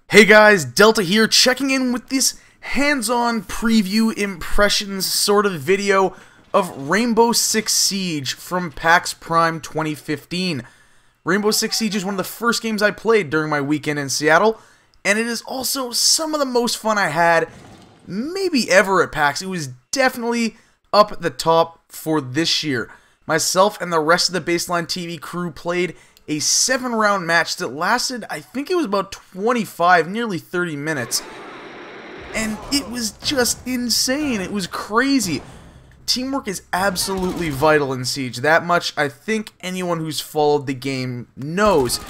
Hey guys, Delta here, checking in with this hands-on preview impressions sort of video of Rainbow Six Siege from PAX Prime 2015. Rainbow Six Siege is one of the first games I played during my weekend in Seattle, and it is also some of the most fun I had, maybe ever at PAX. It was definitely up at the top for this year. Myself and the rest of the Baseline TV crew played a 7-round match that lasted, I think it was about 25, nearly 30 minutes. And it was just insane. It was crazy. Teamwork is absolutely vital in Siege. That much I think anyone who's followed the game knows.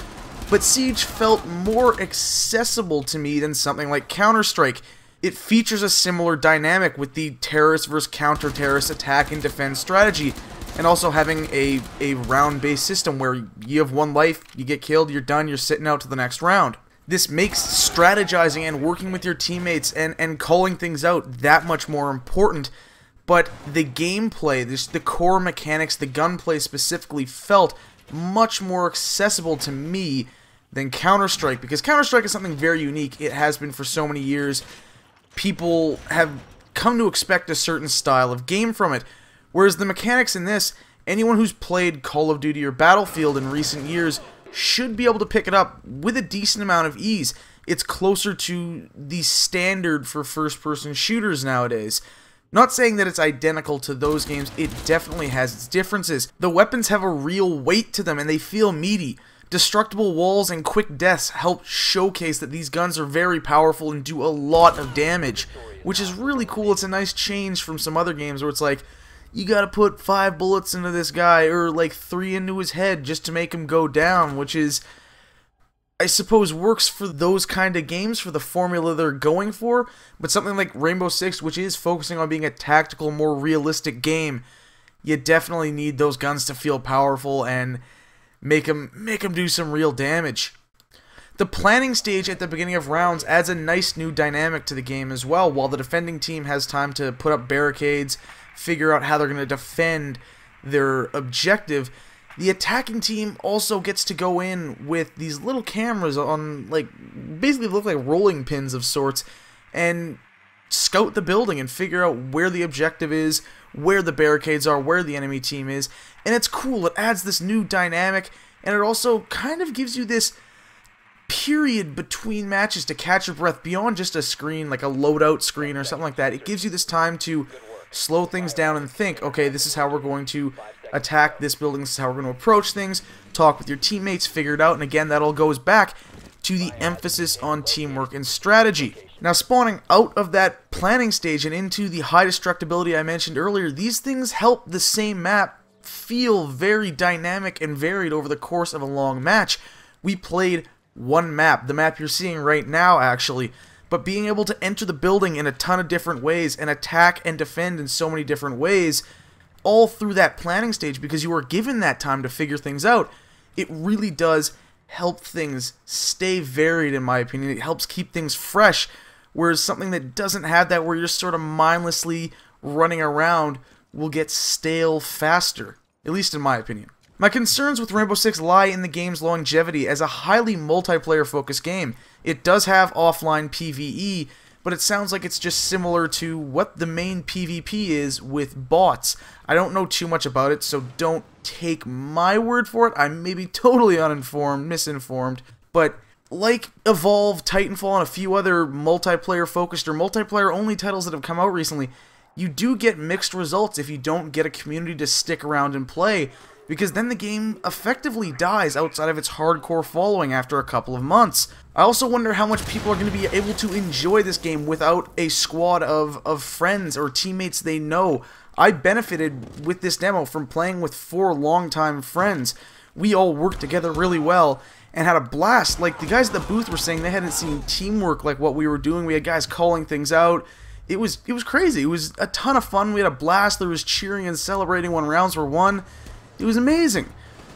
But Siege felt more accessible to me than something like Counter-Strike. It features a similar dynamic with the terrorist versus counter-terrorist attack and defense strategy, and also having a round-based system where you have one life, you get killed, you're done, you're sitting out to the next round. This makes strategizing and working with your teammates and calling things out that much more important, but the gameplay, the core mechanics, the gunplay specifically felt much more accessible to me than Counter-Strike, because Counter-Strike is something very unique. It has been for so many years. People have come to expect a certain style of game from it. Whereas the mechanics in this, anyone who's played Call of Duty or Battlefield in recent years should be able to pick it up with a decent amount of ease. It's closer to the standard for first-person shooters nowadays. Not saying that it's identical to those games, it definitely has its differences. The weapons have a real weight to them and they feel meaty. Destructible walls and quick deaths help showcase that these guns are very powerful and do a lot of damage, which is really cool. It's a nice change from some other games where it's like, you gotta put 5 bullets into this guy, or like 3 into his head just to make him go down, which is, I suppose, works for those kind of games, for the formula they're going for, but something like Rainbow Six, which is focusing on being a tactical, more realistic game, you definitely need those guns to feel powerful and make them do some real damage. The planning stage at the beginning of rounds adds a nice new dynamic to the game as well, while the defending team has time to put up barricades, figure out how they're going to defend their objective. The attacking team also gets to go in with these little cameras on, like, basically look like rolling pins of sorts, and scout the building and figure out where the objective is, where the barricades are, where the enemy team is. And it's cool. It adds this new dynamic, and it also kind of gives you this period between matches to catch your breath beyond just a screen, like a loadout screen or something like that. It gives you this time to slow things down and think, okay, this is how we're going to attack this building, this is how we're going to approach things, talk with your teammates, figure it out, and again, that all goes back to the emphasis on teamwork and strategy. Now, spawning out of that planning stage and into the high destructibility I mentioned earlier, these things help the same map feel very dynamic and varied over the course of a long match. We played one map, the map you're seeing right now, actually, but being able to enter the building in a ton of different ways and attack and defend in so many different ways, all through that planning stage, because you are given that time to figure things out, it really does help things stay varied, in my opinion. It helps keep things fresh, whereas something that doesn't have that, where you're sort of mindlessly running around, will get stale faster, at least in my opinion. My concerns with Rainbow Six lie in the game's longevity as a highly multiplayer-focused game. It does have offline PvE, but it sounds like it's just similar to what the main PvP is with bots. I don't know too much about it, so don't take my word for it. I may be totally uninformed, misinformed, but like Evolve, Titanfall, and a few other multiplayer-focused or multiplayer-only titles that have come out recently, you do get mixed results if you don't get a community to stick around and play, because then the game effectively dies outside of its hardcore following after a couple of months. I also wonder how much people are going to be able to enjoy this game without a squad of friends or teammates they know. I benefited with this demo from playing with 4 longtime friends. We all worked together really well and had a blast. Like, the guys at the booth were saying they hadn't seen teamwork like what we were doing. We had guys calling things out. It was crazy. It was a ton of fun. We had a blast. There was cheering and celebrating when rounds were won. It was amazing,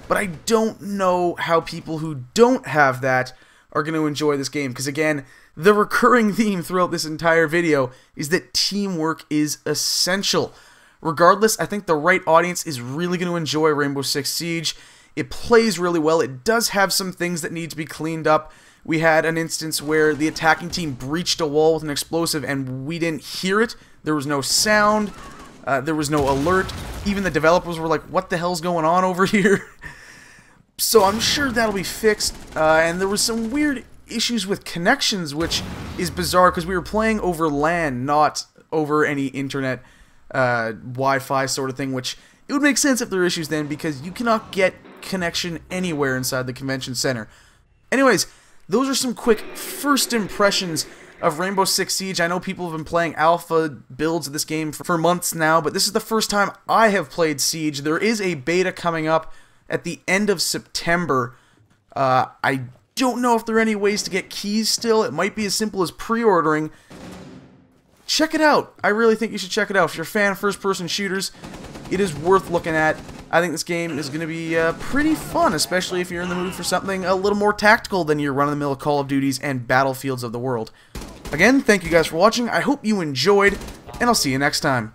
but I don't know how people who don't have that are going to enjoy this game, because again, the recurring theme throughout this entire video is that teamwork is essential. Regardless, I think the right audience is really going to enjoy Rainbow Six Siege. It plays really well. It does have some things that need to be cleaned up, we had an instance where the attacking team breached a wall with an explosive and we didn't hear it. There was no sound. There was no alert. Even the developers were like, what the hell's going on over here? So I'm sure that'll be fixed. And there was some weird issues with connections, which is bizarre because we were playing over LAN, not over any internet Wi-Fi sort of thing, which it would make sense if there are issues then, because you cannot get connection anywhere inside the convention center. Anyways, those are some quick first impressions of Rainbow Six Siege. I know people have been playing alpha builds of this game for months now, but this is the first time I have played Siege. There is a beta coming up at the end of September. I don't know if there are any ways to get keys still. It might be as simple as pre-ordering. Check it out. I really think you should check it out. If you're a fan of first-person shooters, it is worth looking at. I think this game is going to be pretty fun, especially if you're in the mood for something a little more tactical than your run-of-the-mill Call of Duties and Battlefields of the world. Again, thank you guys for watching. I hope you enjoyed, and I'll see you next time.